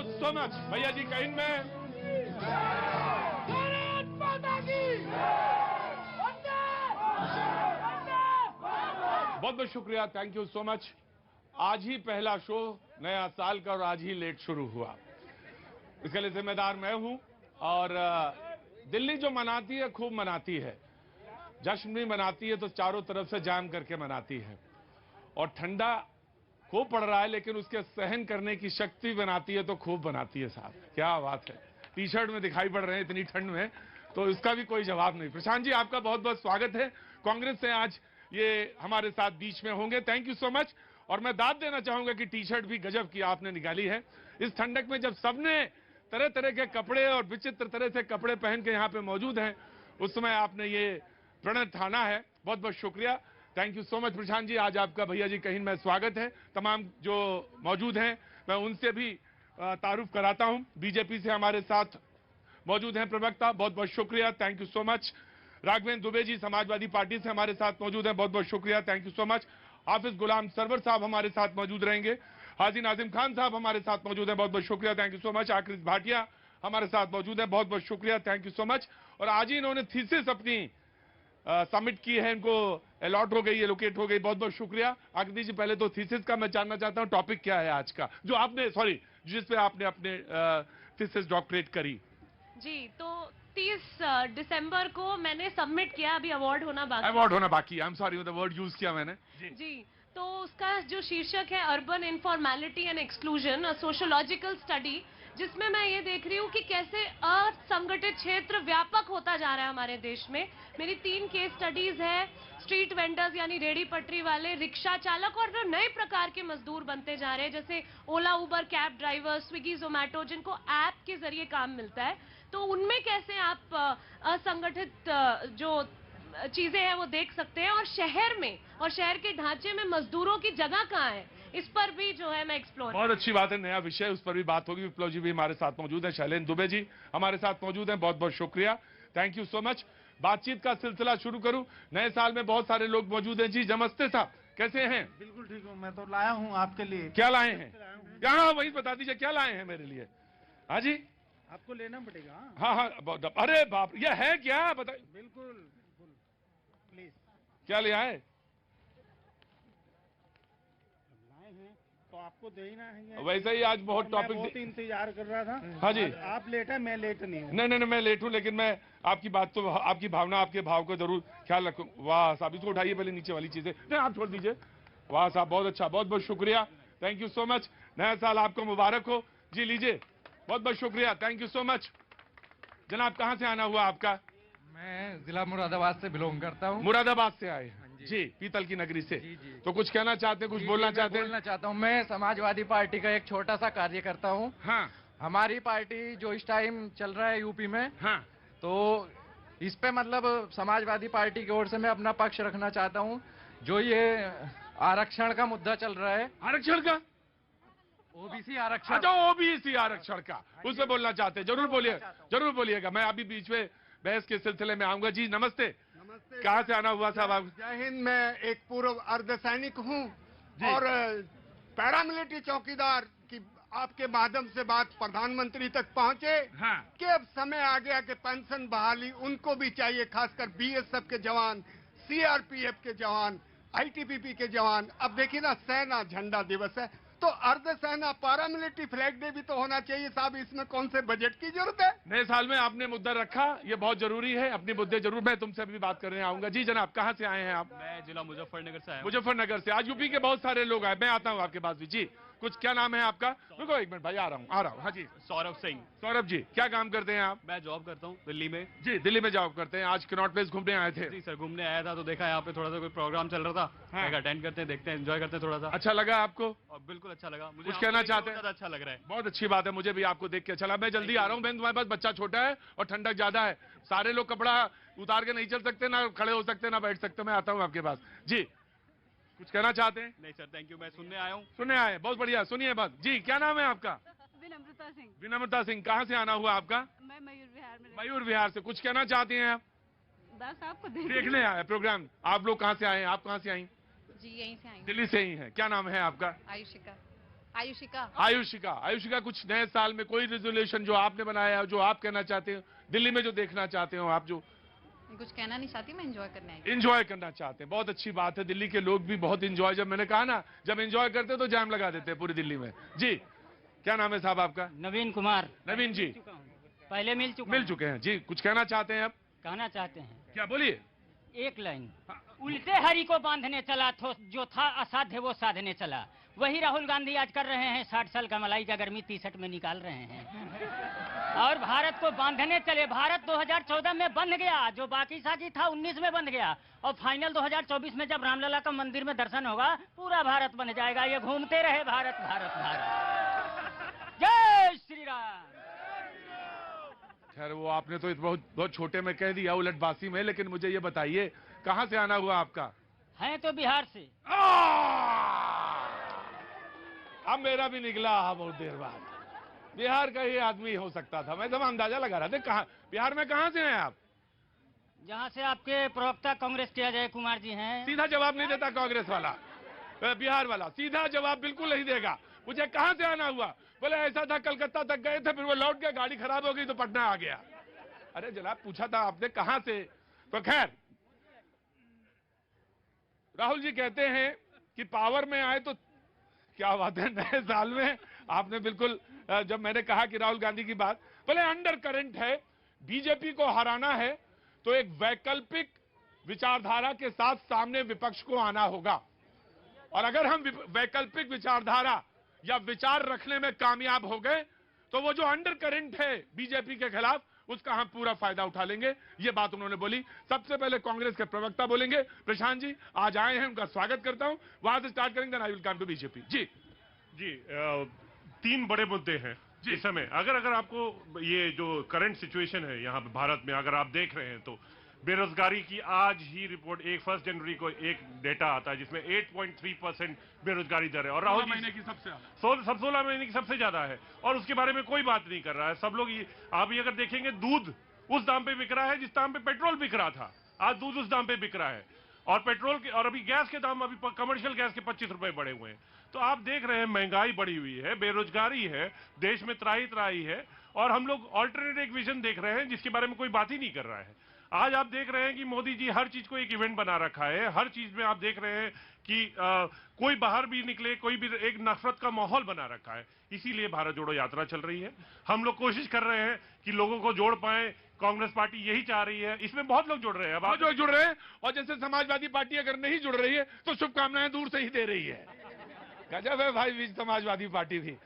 So much भैया जी का इन में बहुत बहुत शुक्रिया, थैंक यू सो मच। आज ही पहला शो नया साल का और आज ही लेट शुरू हुआ, इसके लिए जिम्मेदार मैं हूं। और दिल्ली जो मनाती है खूब मनाती है, जश्न भी मनाती है तो चारों तरफ से जाम करके मनाती है। और ठंडा खूब पड़ रहा है लेकिन उसके सहन करने की शक्ति बनाती है तो खूब बनाती है साहब, क्या बात है। टी शर्ट में दिखाई पड़ रहे हैं इतनी ठंड में, तो इसका भी कोई जवाब नहीं। प्रशांत जी आपका बहुत बहुत स्वागत है, कांग्रेस से आज ये हमारे साथ बीच में होंगे, थैंक यू सो मच। और मैं दाद देना चाहूंगा कि टी शर्ट भी गजब की आपने निकाली है इस ठंडक में, जब सबने तरह तरह के कपड़े और विचित्र तरह से कपड़े पहन के यहाँ पे मौजूद हैं, उस समय आपने ये प्रण ठाना है। बहुत बहुत शुक्रिया, thank you so much Prashant ji. आज आपका भैया जी कहीं में स्वागत है। तमाम जो मौजूद हैं मैं उनसे भी तारुफ कराता हूं। बीजेपी से हमारे साथ मौजूद हैं प्रवक्ता, बहुत बहुत शुक्रिया, thank you so much. Raghavendra Dubey ji Samajwadi Party से हमारे साथ मौजूद हैं, बहुत बहुत शुक्रिया, thank you so much. Hafiz Ghulam Sarwar sahab हमारे साथ मौजूद रहेंगे। हाजी नाजिम खान साहब हमारे साथ मौजूद हैं, बहुत बहुत शुक्रिया, थैंक यू सो मच। आकृति भाटिया हमारे साथ मौजूद है, बहुत बहुत शुक्रिया, थैंक यू सो मच। और आज ही इन्होंने थीसिस अपनी सबमिट की है, इनको अलॉट हो गई, एलोकेट हो गई, बहुत बहुत शुक्रिया। आकृति जी पहले तो थीसिस का मैं जानना चाहता हूं टॉपिक क्या है आज का, जो आपने जिस पे आपने अपने थीसिस डॉक्टरेट करी। जी, तो 30 दिसंबर को मैंने सबमिट किया, अभी अवार्ड होना बाकी है। I am sorry, the word use किया मैंने जी। तो उसका जो शीर्षक है urban informality and exclusion, a sociological study, जिसमें मैं ये देख रही हूँ कि कैसे असंगठित क्षेत्र व्यापक होता जा रहा है हमारे देश में। मेरी 3 केस स्टडीज है, स्ट्रीट वेंडर्स यानी रेडी पटरी वाले, रिक्शा चालक और जो नए प्रकार के मजदूर बनते जा रहे हैं, जैसे ओला, उबर, कैब ड्राइवर, स्विगी, जोमेटो, जिनको ऐप के जरिए काम मिलता है। तो उनमें कैसे आप असंगठित जो चीजें हैं वो देख सकते हैं, और शहर में और शहर के ढांचे में मजदूरों की जगह कहाँ है, इस पर भी जो है मैं एक्सप्लोर। बहुत अच्छी बात है, नया विषय, उस पर भी बात होगी। विप्लव जी भी हमारे साथ मौजूद है, शैलेंद्र दुबे जी हमारे साथ मौजूद हैं, बहुत बहुत शुक्रिया, थैंक यू सो मच। बातचीत का सिलसिला शुरू करूं, नए साल में बहुत सारे लोग मौजूद हैं। जी नमस्ते साहब, कैसे हैं? बिल्कुल ठीक हूँ, मैं तो लाया हूँ आपके लिए। क्या लाए हैं? यहाँ वही बता दीजिए क्या लाए हैं मेरे लिए। हाँ जी, आपको लेना पड़ेगा। हाँ हाँ, अरे बाप, ये है क्या बताइए। बिल्कुल प्लीज। क्या ले आए? लाए हैं तो आपको देना है। वैसे ही आज बहुत टॉपिक, बहुत इंतजार कर रहा था। हाँ जी, आप लेट है, मैं लेट नहीं हूँ। नहीं, मैं लेट हूँ, लेकिन मैं आपकी बात तो, आपकी भावना, आपके भाव को जरूर ख्याल रखूँ। वाह साहब, इसको उठाइए पहले, नीचे वाली चीजें नहीं आप छोड़ दीजिए। वाह साहब, बहुत अच्छा, बहुत बहुत शुक्रिया, थैंक यू सो मच। नया साल आपको मुबारक हो। जी लीजिए, बहुत बहुत शुक्रिया, थैंक यू सो मच। जनाब कहाँ से आना हुआ आपका? मैं जिला मुरादाबाद से बिलोंग करता हूँ। मुरादाबाद से आए हैं जी, पीतल की नगरी से। जी। तो कुछ कहना चाहते हैं, कुछ बोलना चाहते हैं? बोलना चाहता हूँ, मैं समाजवादी पार्टी का एक छोटा सा कार्यकर्ता हूँ। हाँ हमारी पार्टी जो इस टाइम चल रहा है यूपी में, हाँ, तो इस पे मतलब समाजवादी पार्टी की ओर से मैं अपना पक्ष रखना चाहता हूँ। जो ये आरक्षण का मुद्दा चल रहा है, आरक्षण का, ओबीसी आरक्षण। अच्छा ओबीसी आरक्षण का, उसमें बोलना चाहते हैं, जरूर बोलिए, जरूर बोलिएगा। मैं अभी बीच में बहस के सिलसिले में आऊंगा। जी नमस्ते, नमस्ते। कहाँ से आना हुआ साहब आप? जय हिंद, मैं एक पूर्व अर्धसैनिक हूँ और पैरामिलिट्री चौकीदार की आपके माध्यम से बात प्रधानमंत्री तक पहुँचे हाँ, कि अब समय आ गया कि पेंशन बहाली उनको भी चाहिए, खासकर बीएसएफ के जवान, सीआरपीएफ के जवान, आईटीबीपी के जवान। अब देखिए ना, सेना झंडा दिवस है तो अर्धसेना पैरामिलिट्री फ्लैग डे भी तो होना चाहिए साहब। इसमें कौन से बजट की जरूरत है? नए साल में आपने मुद्दा रखा, ये बहुत जरूरी है, अपने मुद्दे जरूर, मैं तुमसे अभी बात करने आऊंगा। जी जनाब, कहाँ से आए हैं आप? मैं जिला मुजफ्फरनगर से आया हूं। मुजफ्फरनगर से। आज यूपी के बहुत सारे लोग आए, मैं आता हूँ आपके पास भी। जी कुछ, क्या नाम है आपका? रुको एक मिनट भाई, आ रहा हूँ। हाँ जी, सौरभ सिंह। सौरभ जी, क्या काम करते हैं आप? मैं जॉब करता हूँ दिल्ली में। जी, दिल्ली में जॉब करते हैं। आज कनॉट प्लेस घूमने आए थे? जी सर, घूमने आया था तो देखा यहाँ पे थोड़ा सा कोई प्रोग्राम चल रहा था, हाँ। अटेंड करते हैं, देखते हैं, एंजॉय करते हैं थोड़ा सा। अच्छा लगा आपको? और बिल्कुल अच्छा लगा मुझे। कुछ कहना चाहते हैं? अच्छा लग रहा है। बहुत अच्छी बात है, मुझे भी आपको देख के अच्छा लगा। मैं जल्दी आ रहा हूँ बहन, तुम्हारे पास बच्चा छोटा है और ठंडक ज्यादा है, सारे लोग कपड़ा उतार के नहीं चल सकते, ना खड़े हो सकते, ना बैठ सकते। मैं आता हूँ आपके पास। जी कुछ कहना चाहते हैं? नहीं सर, थैंक यू, मैं सुनने आया हूँ। सुनने आए, बहुत बढ़िया, सुनिए बात। जी क्या नाम है आपका? विनम्रता सिंह। विनम्रता सिंह, कहाँ से आना हुआ आपका? मैं मयूर विहार में मयूर विहार से। कुछ कहना चाहती हैं आप? बस आपको देखने आए प्रोग्राम। आप लोग कहाँ से आए हैं? आप कहाँ से आई? जी यहीं से आई हूँ। दिल्ली से ही हैं। क्या नाम है आपका? आयुषिका। आयुषिका। आयुषिका, आयुषिका, कुछ नए साल में कोई रेजोल्यूशन जो आपने बनाया हो, जो आप कहना चाहते हो, दिल्ली में जो देखना चाहते हो आप, जो कुछ कहना नहीं चाहती, मैं एंजॉय करने आई। एंजॉय करना चाहते हैं? बहुत अच्छी बात है। दिल्ली के लोग भी बहुत एंजॉय, जब मैंने कहा ना, जब एंजॉय करते हैं तो जाम लगा देते हैं पूरी दिल्ली में। जी, क्या नाम है साहब आपका? नवीन कुमार। नवीन जी, पहले मिल चुके हैं जी। कुछ कहना चाहते हैं आप? कहना चाहते हैं क्या, बोलिए। एक लाइन। उल्टे हरि को बांधने चला तो जो था असाध्य वो साधने चला। वही राहुल गांधी आज कर रहे हैं। 60 साल का मलाई का गर्मी 63 में निकाल रहे हैं और भारत को बांधने चले। भारत 2014 में बंध गया, जो बाकी साजी था 19 में बंध गया, और फाइनल 2024 में जब रामलला का मंदिर में दर्शन होगा पूरा भारत बन जाएगा। ये घूमते रहे भारत भारत भारत। जय श्री राम। खैर, वो आपने तो बहुत बहुत छोटे में कह दिया, उलटबासी में। लेकिन मुझे ये बताइए, कहां से आना हुआ आपका? है तो बिहार से। अब मेरा भी निकला बहुत देर बाद। बिहार का ही आदमी हो सकता था, मैं तो अंदाजा लगा रहा था। कहां, बिहार में कहां से हैं आप? जहाँ से आपके प्रवक्ता कांग्रेस के अजय कुमार जी हैं। सीधा जवाब नहीं देता कांग्रेस वाला, बिहार वाला सीधा जवाब बिल्कुल नहीं देगा। मुझे कहां से आना हुआ? बोले ऐसा था, कलकत्ता तक गए थे, फिर वो लौट गया, गाड़ी खराब हो गई तो पटना आ गया। अरे जनाब, पूछा था आपने कहां से। तो खैर, राहुल जी कहते हैं कि पावर में आए तो क्या बात है। नए साल में आपने बिल्कुल, जब मैंने कहा कि राहुल गांधी की बात, बोले अंडर करंट है, बीजेपी को हराना है तो एक वैकल्पिक विचारधारा के साथ सामने विपक्ष को आना होगा। और अगर हम वैकल्पिक विचारधारा या विचार रखने में कामयाब हो गए तो वो जो अंडर करंट है बीजेपी के खिलाफ, उसका हम पूरा फायदा उठा लेंगे। ये बात उन्होंने बोली। सबसे पहले कांग्रेस के प्रवक्ता बोलेंगे। प्रशांत जी आज आए हैं, उनका स्वागत करता हूं। वहां से स्टार्ट करेंगे, I will come to BJP. जी जी, 3 बड़े मुद्दे हैं इस समय। अगर आपको ये जो करंट सिचुएशन है यहाँ पे भारत में, अगर आप देख रहे हैं तो बेरोजगारी की आज ही रिपोर्ट 1 जनवरी को एक डेटा आता है जिसमें 8.3% बेरोजगारी दर है। और राहुल महीने की सबसे 16 महीने की सबसे ज्यादा है, और उसके बारे में कोई बात नहीं कर रहा है। सब लोग आप ये अगर देखेंगे, दूध उस दाम पे बिक रहा है जिस दाम पे पेट्रोल बिक रहा था। आज दूध उस दाम पे बिक रहा है, और पेट्रोल के, और अभी गैस के दाम, अभी कमर्शियल गैस के 25 रुपए बढ़े हुए हैं। तो आप देख रहे हैं महंगाई बढ़ी हुई है, बेरोजगारी है, देश में त्राही त्राही है, और हम लोग ऑल्टरनेट एक विजन देख रहे हैं जिसके बारे में कोई बात ही नहीं कर रहा है। आज आप देख रहे हैं कि मोदी जी हर चीज को एक इवेंट बना रखा है। हर चीज में आप देख रहे हैं कि कोई बाहर भी निकले, कोई भी एक नफरत का माहौल बना रखा है। इसीलिए भारत जोड़ो यात्रा चल रही है। हम लोग कोशिश कर रहे हैं कि लोगों को जोड़ पाए। कांग्रेस पार्टी यही चाह रही है, इसमें बहुत लोग जुड़ रहे हैं। बहुत लोग जुड़ रहे हैं, और जैसे समाजवादी पार्टी अगर नहीं जुड़ रही है तो शुभकामनाएं दूर से ही दे रही है। गजब है भाई बीच समाजवादी पार्टी भी।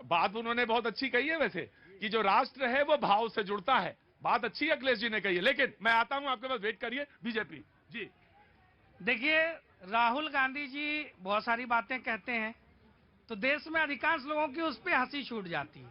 बात उन्होंने बहुत अच्छी कही है वैसे, कि जो राष्ट्र है वो भाव से जुड़ता है। बात अच्छी अखिलेश जी ने कही है। लेकिन मैं आता हूं आपके पास, वेट करिए। बीजेपी जी, देखिए, राहुल गांधी जी बहुत सारी बातें कहते हैं तो देश में अधिकांश लोगों की उस पर हंसी छूट जाती है।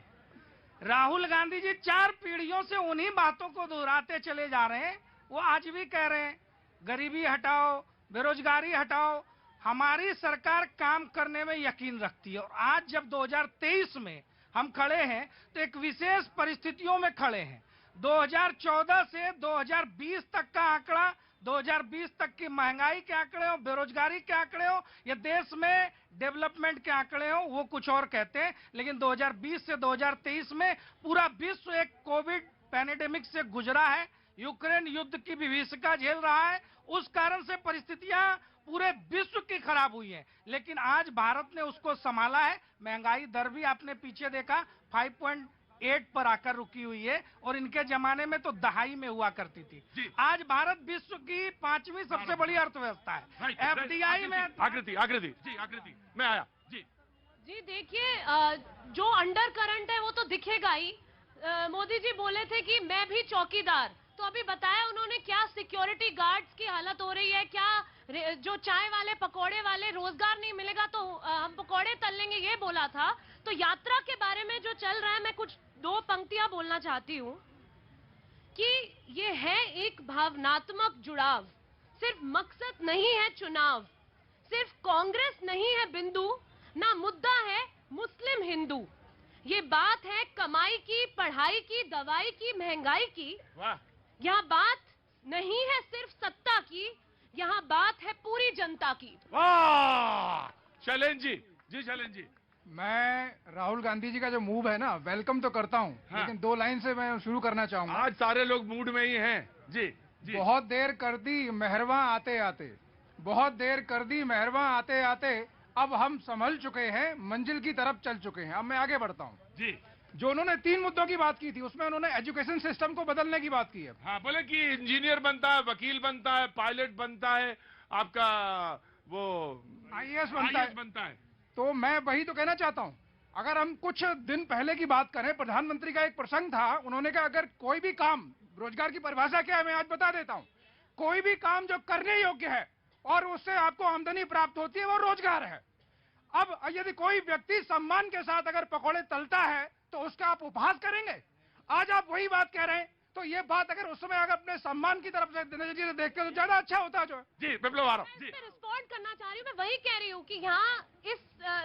राहुल गांधी जी 4 पीढ़ियों से उन्हीं बातों को दोहराते चले जा रहे हैं। वो आज भी कह रहे हैं गरीबी हटाओ, बेरोजगारी हटाओ। हमारी सरकार काम करने में यकीन रखती है। और आज जब 2023 में हम खड़े हैं तो एक विशेष परिस्थितियों में खड़े हैं। 2014 से 2020 तक का आंकड़ा, 2020 तक की महंगाई के आंकड़े हो, बेरोजगारी के आंकड़े हो, या देश में डेवलपमेंट के आंकड़े हो, वो कुछ और कहते हैं। लेकिन 2020 से 2023 में पूरा विश्व एक कोविड पैंडेमिक से गुजरा है। यूक्रेन युद्ध की विभीषिका झेल रहा है। उस कारण से परिस्थितियां पूरे विश्व की खराब हुई है। लेकिन आज भारत ने उसको संभाला है। महंगाई दर भी आपने पीछे देखा 5.8 पर आकर रुकी हुई है, और इनके जमाने में तो दहाई में हुआ करती थी। आज भारत विश्व की 5वीं सबसे बड़ी अर्थव्यवस्था है। एफडीआई में आकृति मैं आया जी देखिए, जो अंडर करंट है वो तो दिखेगा ही। मोदी जी बोले थे कि मैं भी चौकीदार, तो अभी बताया उन्होंने क्या सिक्योरिटी गार्ड्स की हालत हो रही है, क्या जो चाय वाले पकोड़े वाले रोजगार नहीं मिलेगा तो हम पकोड़े तल लेंगे, ये बोला था। तो यात्रा के बारे में जो चल रहा है, मैं कुछ 2 पंक्तियां बोलना चाहती हूँ कि ये है एक भावनात्मक जुड़ाव। सिर्फ मकसद नहीं है चुनाव, सिर्फ कांग्रेस नहीं है बिंदु, ना मुद्दा है मुस्लिम हिंदू। ये बात है कमाई की, पढ़ाई की, दवाई की, महंगाई की। यहाँ बात नहीं है सिर्फ सत्ता की, यहाँ बात है पूरी जनता की। वाह! शैलेंद्र जी, शैलेंद्र जी, मैं राहुल गांधी जी का जो मूव है ना, वेलकम तो करता हूँ, लेकिन 2 लाइन से मैं शुरू करना चाहूंगा। आज सारे लोग मूड में ही हैं। जी जी। बहुत देर कर दी मेहरबा आते आते, बहुत देर कर दी मेहरबा आते आते, अब हम संभल चुके हैं, मंजिल की तरफ चल चुके हैं। अब मैं आगे बढ़ता हूँ जी। जो उन्होंने 3 मुद्दों की बात की थी, उसमें उन्होंने एजुकेशन सिस्टम को बदलने की बात की है। हाँ, बोले कि इंजीनियर बनता है, वकील बनता है, पायलट बनता है, आपका वो आईएएस बनता है। तो मैं वही तो कहना चाहता हूं। अगर हम कुछ दिन पहले की बात करें, प्रधानमंत्री का एक प्रसंग था, उन्होंने कहा अगर कोई भी काम, रोजगार की परिभाषा क्या है मैं आज बता देता हूं, कोई भी काम जो करने योग्य है और उससे आपको आमदनी प्राप्त होती है वो रोजगार है। अब यदि कोई व्यक्ति सम्मान के साथ अगर पकौड़े तलता है तो उसका आप उपहास करेंगे? आज आप वही बात कह रहे हैं, तो ये बात अगर उस समय अगर अपने सम्मान की तरफ से नजरिए से देखते तो ज्यादा अच्छा होता। जो जी विप्लव आ रहा हूं। मैं रिस्पॉन्ड करना चाह रही हूँ। मैं वही कह रही हूँ कि यहाँ इस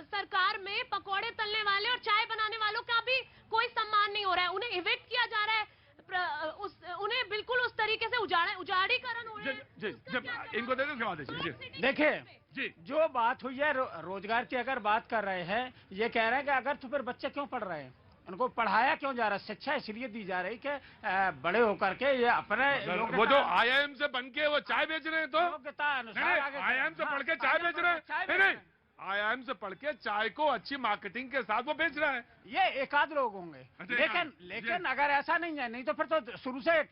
सरकार में पकौड़े तलने वाले और चाय बनाने वालों का भी कोई सम्मान नहीं हो रहा है। उन्हें इविक्ट किया जा रहा है, उन्हें बिल्कुल उस तरीके से उजाड़ीकरण हो रहा है। जी, जब इनको दे दो जवाब दीजिए। देखिए जी, जो बात हुई है रोजगार की अगर बात कर रहे हैं, ये कह रहे हैं कि अगर तो फिर बच्चे क्यों पढ़ रहे हैं, उनको पढ़ाया क्यों जा रहा है? शिक्षा इसलिए दी जा रही कि बड़े होकर के ये अपने वो जो आईआईएम से बन के वो चाय बेच रहे हैं, तो योग्यता अनुसार आईआईएम से पढ़ के चाय बेच रहे हैं। नहीं, आईआईएम से पढ़ के चाय को अच्छी मार्केटिंग के साथ वो बेच रहा है। ये एकाध लोग होंगे, लेकिन अगर ऐसा नहीं है, नहीं तो फिर तो शुरू से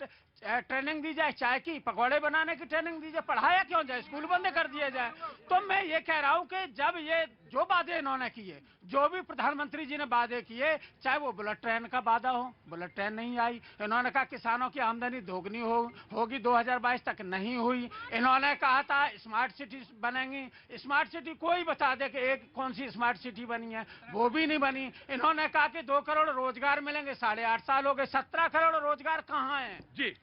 ट्रेनिंग दी जाए, चाय की, पकौड़े बनाने की ट्रेनिंग दी जाए, पढ़ाया क्यों जाए, स्कूल बंद कर दिया जाए। तो मैं ये कह रहा हूँ कि जब ये जो वादे इन्होंने किए, जो भी प्रधानमंत्री जी ने वादे किए, चाहे वो बुलेट ट्रेन का वादा हो, बुलेट ट्रेन नहीं आई। इन्होंने कहा किसानों की आमदनी दोगुनी होगी 2022 तक, नहीं हुई। इन्होंने कहा था स्मार्ट सिटी बनेंगी, स्मार्ट सिटी कोई बता दे कि एक कौन सी स्मार्ट सिटी बनी है, वो भी नहीं बनी। इन्होंने कहा कि 2 करोड़ रोजगार मिलेंगे, 8.5 साल हो गए, 17 करोड़ रोजगार कहाँ हैं? जी,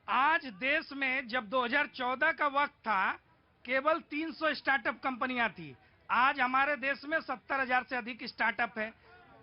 आज देश में जब 2014 का वक्त था, केवल 300 स्टार्टअप कंपनियां थी। आज हमारे देश में 70,000 से अधिक स्टार्टअप है।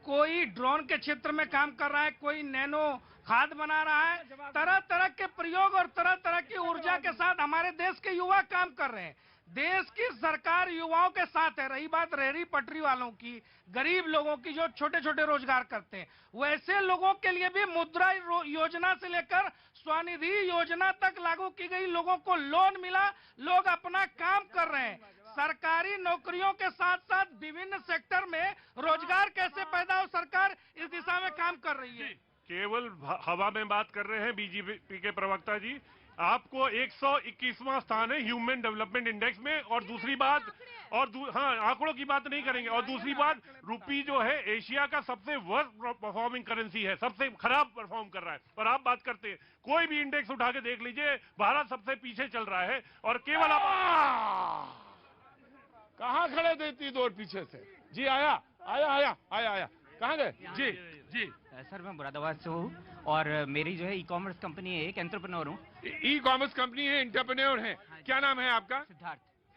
कोई ड्रोन के क्षेत्र में काम कर रहा है, कोई नैनो खाद बना रहा है। तरह तरह के प्रयोग और तरह तरह की ऊर्जा के साथ हमारे देश के युवा काम कर रहे हैं। देश की सरकार युवाओं के साथ है। रही बात रेहड़ी पटरी वालों की, गरीब लोगों की जो छोटे छोटे रोजगार करते हैं, वैसे लोगों के लिए भी मुद्रा योजना से लेकर स्वनिधि योजना तक लागू की गई। लोगों को लोन मिला, लोग अपना काम कर रहे हैं। सरकारी नौकरियों के साथ साथ विभिन्न सेक्टर में रोजगार कैसे पैदा हो, सरकार इस दिशा में काम कर रही है। केवल हवा में बात कर रहे हैं बीजेपी के प्रवक्ता जी। आपको 121वां स्थान है ह्यूमन डेवलपमेंट इंडेक्स में। और दूसरी बात, हाँ, आंकड़ों की बात नहीं करेंगे। और दूसरी बात, रुपी जो है एशिया का सबसे वर्स्ट परफॉर्मिंग करेंसी है, सबसे खराब परफॉर्म कर रहा है। और आप बात करते हैं, कोई भी इंडेक्स उठा के देख लीजिए, भारत सबसे पीछे चल रहा है। और केवल आप कहाँ खड़े थे इतनी देर पीछे से? जी, आया कहाँ गए? जी जी सर, मैं मुरादाबाद से हूँ और मेरी जो है ई कॉमर्स कंपनी है, एक एंटरप्रेन्योर हूँ। ई कॉमर्स कंपनी है, एंटरप्रेन्योर है। क्या नाम है आपका?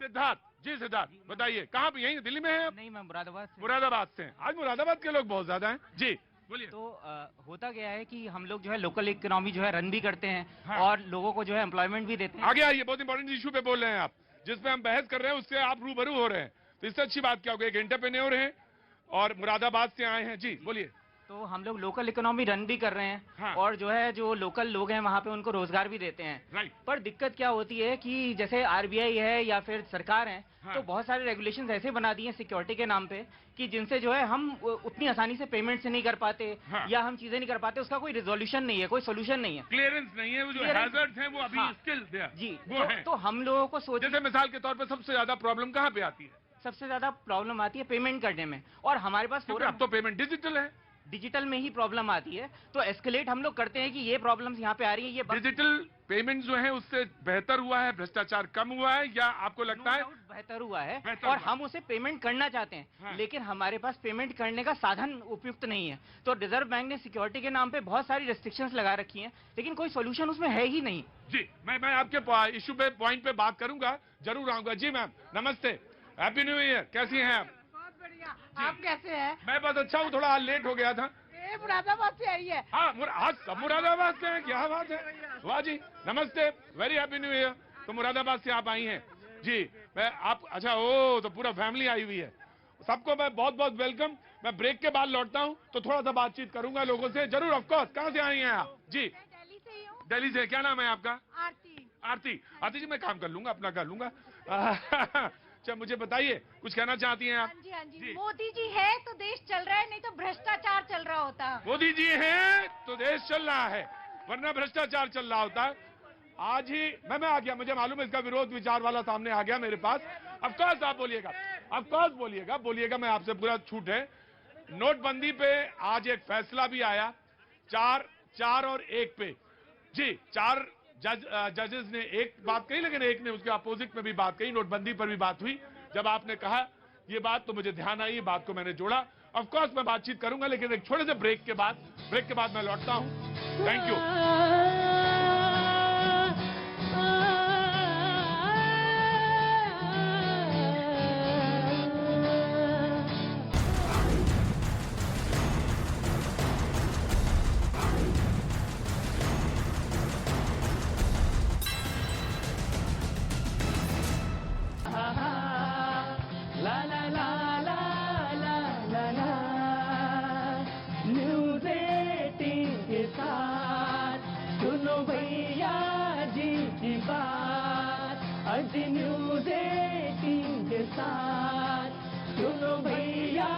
सिद्धार्थ जी। सिद्धार्थ, बताइए कहाँ पे? यहीं दिल्ली में है? नहीं, मैं मुरादाबाद से हैं। आज मुरादाबाद के लोग बहुत ज्यादा हैं। जी बोलिए। तो होता क्या है कि हम लोग जो है लोकल इकोनॉमी जो है रन भी करते हैं। हाँ। और लोगों को जो है एम्प्लॉयमेंट भी देते हैं। आगे आइए, बहुत इंपॉर्टेंट इशू पे बोल रहे हैं आप, जिसपे हम बहस कर रहे हैं, उससे आप रूबरू हो रहे हैं। तो इससे अच्छी बात क्या होगी? एक एंटरप्रेन्योर है और मुरादाबाद से आए हैं। जी बोलिए। तो हम लोग लोकल इकोनॉमी रन भी कर रहे हैं। हाँ। और जो है जो लोकल लोग हैं वहाँ पे उनको रोजगार भी देते हैं। राइट। पर दिक्कत क्या होती है कि जैसे आरबीआई है या फिर सरकार है, हाँ। तो बहुत सारे रेगुलेशंस ऐसे बना दिए हैं सिक्योरिटी के नाम पे कि जिनसे जो है हम उतनी आसानी से पेमेंट से नहीं कर पाते। हाँ। या हम चीजें नहीं कर पाते, उसका कोई रिजोल्यूशन नहीं है, कोई सोल्यूशन नहीं है, क्लियरेंस नहीं है। वो जो Clearance- हैजर्ड्स हैं वो अभी हाँ। स्टिल जी। वो है। तो हम लोगों को जैसे मिसाल के तौर पर सबसे ज्यादा प्रॉब्लम कहाँ पे आती है? सबसे ज्यादा प्रॉब्लम आती है पेमेंट करने में। और हमारे पास क्योंकि अब तो पेमेंट डिजिटल है। डिजिटल में ही प्रॉब्लम आती है। तो एस्केलेट हम लोग करते हैं कि ये प्रॉब्लम्स यहाँ पे आ रही है। ये डिजिटल पेमेंट जो है उससे बेहतर हुआ है, भ्रष्टाचार कम हुआ है, या आपको लगता है? बेहतर हुआ है। बेहतर और हुआ। हम उसे पेमेंट करना चाहते हैं। हाँ। लेकिन हमारे पास पेमेंट करने का साधन उपयुक्त नहीं है। तो रिजर्व बैंक ने सिक्योरिटी के नाम पे बहुत सारी रेस्ट्रिक्शंस लगा रखी हैं, लेकिन कोई सोल्यूशन उसमें है ही नहीं। जी, मैं आपके इशू पे पॉइंट पे बात करूंगा, जरूर आऊंगा। जी मैम, नमस्ते, हैप्पी न्यू ईयर। कैसी हैं आप? बहुत बढ़िया। आप कैसे हैं? मैं बस अच्छा हूँ, थोड़ा लेट हो गया था। ये मुरादाबाद से आई है। हाँ, आज सब मुरादाबाद से हैं, क्या बात है। वाह जी, नमस्ते, वेरी हैप्पी न्यू ईयर। तो मुरादाबाद से आप आई हैं? जी, मैं आप, अच्छा, ओ तो पूरा फैमिली आई हुई है। सबको मैं बहुत बहुत वेलकम। मैं ब्रेक के बाद लौटता हूं तो थोड़ा सा बातचीत करूंगा लोगों से जरूर। ऑफ कोर्स, कहां से आई हैं आप? जी दिल्ली से ही हूँ। दिल्ली से। क्या नाम है आपका? आरती। आरती जी, मैं काम कर लूंगा, अपना कर लूंगा। अच्छा, मुझे बताइए, कुछ कहना चाहती हैं आप? हाँ जी। मोदी जी है तो देश चल रहा है, नहीं तो भ्रष्टाचार चल रहा होता। मोदी जी हैं तो देश चल रहा है, वरना भ्रष्टाचार चल रहा होता। आज ही मैं आ गया, मुझे मालूम है इसका विरोध विचार वाला सामने आ गया मेरे पास। ऑफ कोर्स आप बोलिएगा, ऑफ कोर्स बोलिएगा, मैं आपसे पूरा छूट है। नोटबंदी पे आज एक फैसला भी आया, 4 और 1 पे। जी, 4 जजेस ने एक बात कही, लेकिन एक ने उसके अपोजिट में भी बात कही। नोटबंदी पर भी बात हुई। जब आपने कहा ये बात तो मुझे ध्यान आई, बात को मैंने जोड़ा। ऑफ कोर्स मैं बातचीत करूंगा, लेकिन एक छोटे से ब्रेक के बाद मैं लौटता हूं। Thank you. न्यूज़ 18 के साथ सुनो भैया जी की बात। आज न्यूज़ 18 के साथ सुनो भैया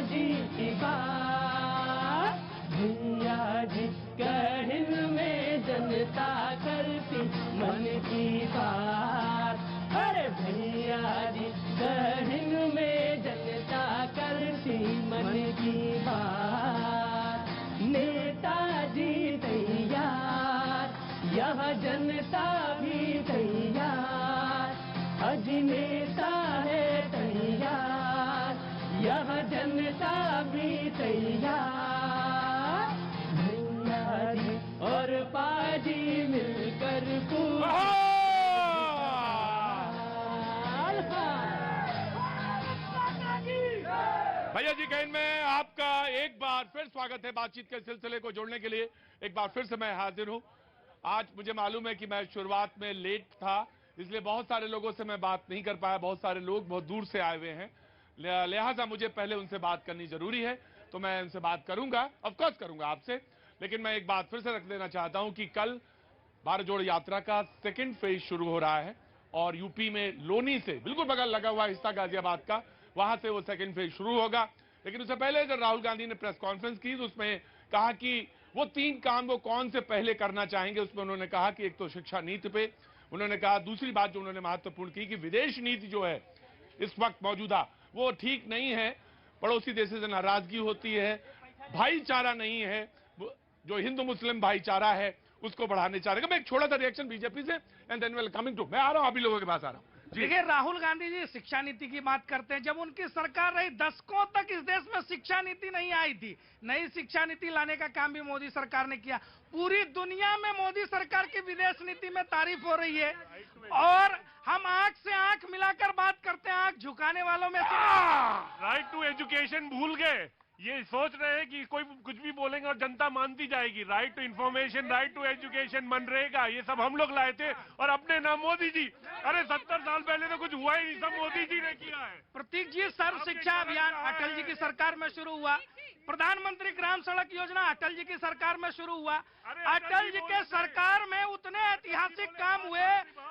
जी की बात। भैया जी कहिन में जनता करती मन की बात। अरे भैया जी कहिन में जनता करती मन की बात। नेताजी तैयार, यह जनता भी तैयार। आज नेता है तैयार, यह जनता भी तैयार। भैया जी और पाजी मिलकर भैया जी का इनमें आपका एक बार फिर स्वागत है। बातचीत के सिलसिले को जोड़ने के लिए एक बार फिर से मैं हाजिर हूं। आज मुझे मालूम है कि मैं शुरुआत में लेट था, इसलिए बहुत सारे लोगों से मैं बात नहीं कर पाया। बहुत सारे लोग बहुत दूर से आए हुए हैं, लिहाजा मुझे पहले उनसे बात करनी जरूरी है, तो मैं उनसे बात करूंगा, ऑफकोर्स करूंगा आपसे। लेकिन मैं एक बात फिर से रख देना चाहता हूं कि कल भारत जोड़ो यात्रा का सेकेंड फेज शुरू हो रहा है और यूपी में लोनी से बिल्कुल बगल लगा हुआ हिस्सा गाजियाबाद का, वहां से वो सेकंड फेज शुरू होगा। लेकिन उससे पहले जब राहुल गांधी ने प्रेस कॉन्फ्रेंस की तो उसमें कहा कि वो 3 काम वो कौन से पहले करना चाहेंगे। उसमें उन्होंने कहा कि एक तो शिक्षा नीति पे उन्होंने कहा, दूसरी बात जो उन्होंने महत्वपूर्ण की कि विदेश नीति जो है इस वक्त मौजूदा वो ठीक नहीं है, पड़ोसी देशों से नाराजगी होती है, भाईचारा नहीं है, जो हिंदू मुस्लिम भाईचारा है उसको बढ़ाने चाह रहे हैं। मैं एक छोटा सा रिएक्शन बीजेपी से and then well coming to, मैं आ रहा हूं अभी लोगों के पास आ रहा हूं। देखिए, राहुल गांधी जी शिक्षा नीति की बात करते हैं। जब उनकी सरकार रही, दशकों तक इस देश में शिक्षा नीति नहीं आई थी। नई शिक्षा नीति लाने का काम भी मोदी सरकार ने किया। पूरी दुनिया में मोदी सरकार की विदेश नीति में तारीफ हो रही है और हम आंख से आंख मिलाकर बात करते हैं, आंख झुकाने वालों में राइट टू एजुकेशन भूल गए। ये सोच रहे हैं कि कोई कुछ भी बोलेंगे और जनता मानती जाएगी। Right to information, right to education, मनरेगा, ये सब हम लोग लाए थे और अपने नाम मोदी जी। अरे 70 साल पहले तो कुछ हुआ ही नहीं, सब मोदी जी ने किया है। प्रतीक जी, सर्व शिक्षा अभियान अटल जी की सरकार में शुरू हुआ। प्रधानमंत्री ग्राम सड़क योजना अटल जी की सरकार में शुरू हुआ। अटल जी के सरकार में उतने ऐतिहासिक काम हुए,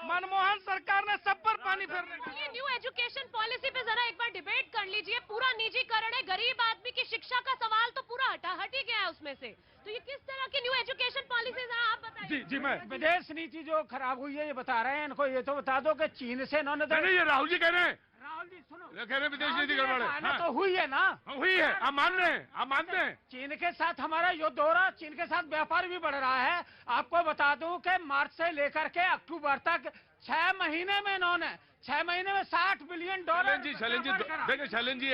मनमोहन सरकार ने सब पर पानी फेरने। ये न्यू एजुकेशन पॉलिसी पे जरा एक बार डिबेट कर लीजिए। पूरा निजीकरण है, गरीब आदमी की शिक्षा का सवाल तो पूरा हट ही गया है उसमें से। तो ये किस तरह की न्यू एजुकेशन पॉलिसी है, आप बताइए। जी, मैं विदेश नीति जो खराब हुई है ये बता रहे हैं। इनको ये तो बता दो कि चीन से इन्होंने नहीं, ये राहुल जी कह रहे हैं। राहुल जी सुनो, कह रहे हैं विदेश नीति गड़बड़ है। तो हुई है ना, हुई है, आप मान रहे हैं, आप मानते हैं। चीन के साथ हमारा युद्ध हो रहा, चीन के साथ व्यापार भी बढ़ रहा है। आपको बता दूं कि मार्च से लेकर के अक्टूबर तक 6 महीने में इन्होंने 6 महीने में $60 बिलियन। शैलेंद्र जी देखिए, शैलेंद्र जी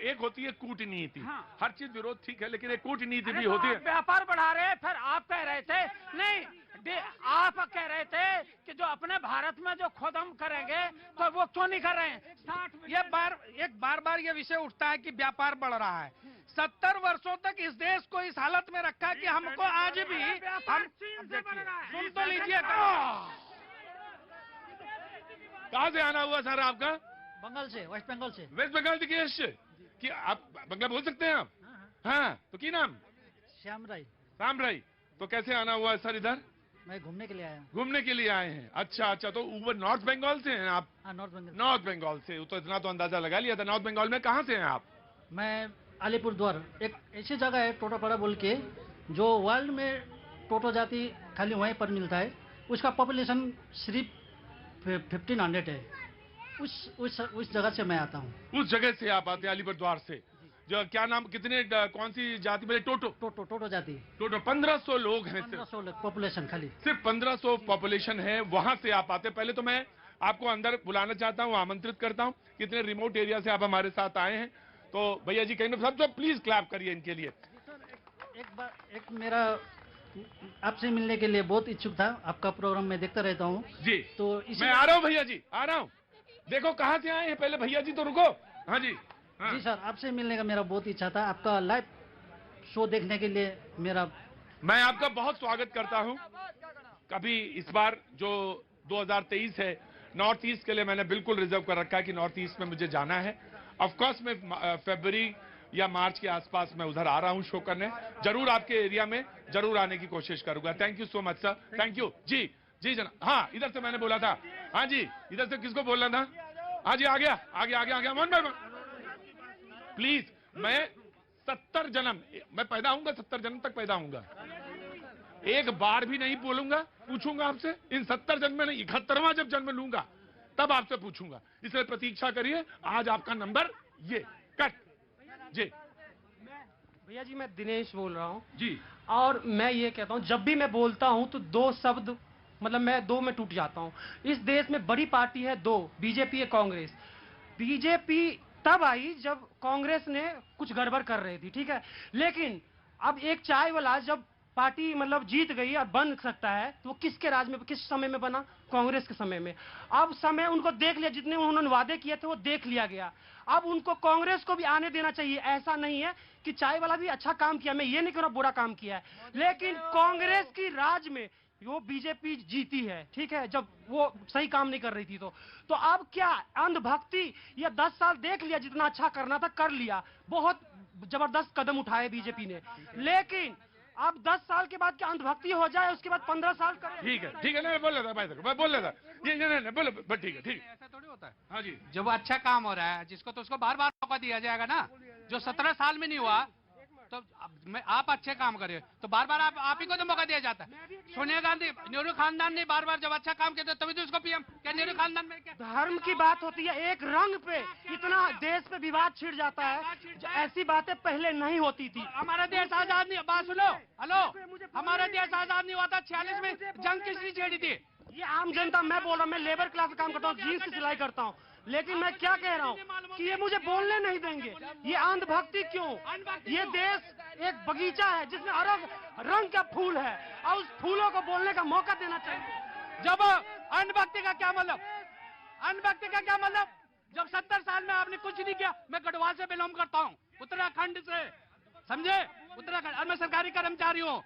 एक होती है कूटनीति। हर चीज विरोध ठीक है, लेकिन एक कूटनीति भी होती है। व्यापार बढ़ा रहे हैं, फिर आप कह रहे थे नहीं, आप कह रहे थे कि जो अपने भारत में जो खुद हम करेंगे तो वो क्यों नहीं कर रहे हैं। 60 ये बार ये विषय उठता है कि व्यापार बढ़ रहा है। 70 वर्षों तक इस देश को इस हालत में रखा कि हमको आज भी हम सुन तो लीजिए। कहाँ से आना हुआ सर आपका? बंगाल से, वेस्ट बंगाल से। वेस्ट बंगाल से कि आप बंगला बोल सकते हैं आप? हाँ, तो की नाम? श्याम राय। राम राय। तो कैसे आना हुआ है सर इधर? मैं घूमने के लिए आया हूँ। घूमने के लिए आए हैं, अच्छा अच्छा। तो ऊपर नॉर्थ बंगाल से हैं आप? हाँ, नॉर्थ बंगाल। नॉर्थ बंगाल से, तो इतना तो अंदाजा लगा लिया था। नॉर्थ बंगाल में कहाँ से हैं आप? मैं अलीपुर द्वार, एक ऐसी जगह है टोटापाड़ा बोल के, जो वर्ल्ड में टोटो जाति खाली वहीं पर मिलता है। उसका पॉपुलेशन सिर्फ 1500 है। उस जगह से मैं आता हूँ। उस जगह से आप आते हैं, अलीपुर द्वार से। जो क्या नाम, कितने कौन सी जाति बोले? टोटो जाति। टोटो 1500 लोग हैं। 1500 लोग पॉपुलेशन, खाली सिर्फ 1500 पॉपुलेशन है, वहां से आप आते। पहले तो मैं आपको अंदर बुलाना चाहता हूँ, आमंत्रित करता हूँ। कितने रिमोट एरिया से आप हमारे साथ आए हैं। तो भैया जी कहीं सब तो प्लीज क्लैप करिए इनके लिए। एक मेरा आपसे मिलने के लिए बहुत इच्छुक था। आपका प्रोग्राम मैं देखता रहता हूँ जी। तो मैं आ रहा हूँ भैया जी, आ रहा हूँ। देखो कहाँ से आए हैं, पहले भैया जी तो रुको। हाँ जी। हाँ। जी सर, आपसे मिलने का मेरा बहुत इच्छा था। आपका लाइव शो देखने के लिए मैं आपका बहुत स्वागत करता हूं। कभी इस बार जो 2023 है, नॉर्थ ईस्ट के लिए मैंने बिल्कुल रिजर्व कर रखा है कि नॉर्थ ईस्ट में मुझे जाना है। ऑफ कोर्स मैं फरवरी या मार्च के आसपास मैं उधर आ रहा हूं शो करने। जरूर आपके एरिया में जरूर आने की कोशिश करूंगा। Thank you so much sir, thank you. जी जी जनाब। हाँ, इधर से मैंने बोला था। हाँ जी, इधर से किसको बोलना था? हाँ जी, आ गया मोहन भाई। प्लीज, मैं 70 जन्म मैं पैदा हूंगा, 70 जन्म तक पैदा हूंगा। एक बार भी नहीं बोलूंगा, पूछूंगा आपसे। इन 70 जन्म में नहीं, 71वां जब जन्म लूंगा तब आपसे पूछूंगा। इसलिए प्रतीक्षा करिए। आज आपका नंबर ये कट। जी भैया जी, मैं दिनेश बोल रहा हूँ जी। और मैं ये कहता हूँ, जब भी मैं बोलता हूँ तो दो शब्द, मतलब मैं दो में टूट जाता हूँ। इस देश में बड़ी पार्टी है दो, बीजेपी या कांग्रेस। बीजेपी तब आई जब कांग्रेस ने कुछ गड़बड़ कर रही थी, ठीक है। लेकिन अब एक चाय वाला जब पार्टी मतलब जीत गई और बन सकता है, तो वो किसके राज में, किस समय में बना? कांग्रेस के समय में। अब समय उनको देख लिया, जितने उन्होंने वादे किए थे वो देख लिया गया। अब उनको कांग्रेस को भी आने देना चाहिए। ऐसा नहीं है कि चाय वाला भी अच्छा काम किया, मैं ये नहीं कह रहा बुरा काम किया है, लेकिन कांग्रेस की राज में वो बीजेपी जीती है, ठीक है, जब वो सही काम नहीं कर रही थी। तो अब क्या अंधभक्ति? या 10 साल देख लिया, जितना अच्छा करना था कर लिया, बहुत जबरदस्त कदम उठाए बीजेपी ने। लेकिन अब 10 साल के बाद क्या अंधभक्ति हो जाए, उसके बाद 15 साल कर? ठीक है मैं बोल रहा था भाई, मैं बोल रहा था ये नहीं बोलो, बट ठीक है। ऐसा थोड़ी होता है। हाँ जी। जब अच्छा काम हो रहा है जिसको, तो उसको बार बार मौका दिया जाएगा ना। जो 17 साल में नहीं हुआ, तो आप अच्छे काम करिए तो बार बार आप ही को तो मौका दिया जाता है। सोनिया गांधी, नेहरू खानदान ने बार बार जब अच्छा काम किया तभी तो उसको पीएम। क्या नेहरू खानदान में क्या धर्म की बात होती है? एक रंग पे इतना देश पे विवाद छिड़ जाता है, ऐसी बातें पहले नहीं होती थी। हमारा देश आजाद नहीं, बात सुनो, हेलो, हमारा देश आजाद नहीं हुआ था। 46 में जंग किसने छेड़ी थी? ये आम जनता, मैं बोल रहा हूँ, मैं लेबर क्लास का काम करता हूँ, जीन्स की सिलाई करता हूँ, लेकिन मैं क्या कह रहा हूँ कि ये मुझे बोलने नहीं देंगे। ये अंधभक्ति क्यों? ये देश एक बगीचा है जिसमें अलग रंग का फूल है और उस फूलों को बोलने का मौका देना चाहिए। जब अंधभक्ति का क्या मतलब? अंधभक्ति का क्या मतलब? जब 70 साल में आपने कुछ नहीं किया। मैं गढ़वाल से बिलोंग करता हूँ, उत्तराखंड से, समझे, उत्तराखंड, और मैं सरकारी कर्मचारी हूँ,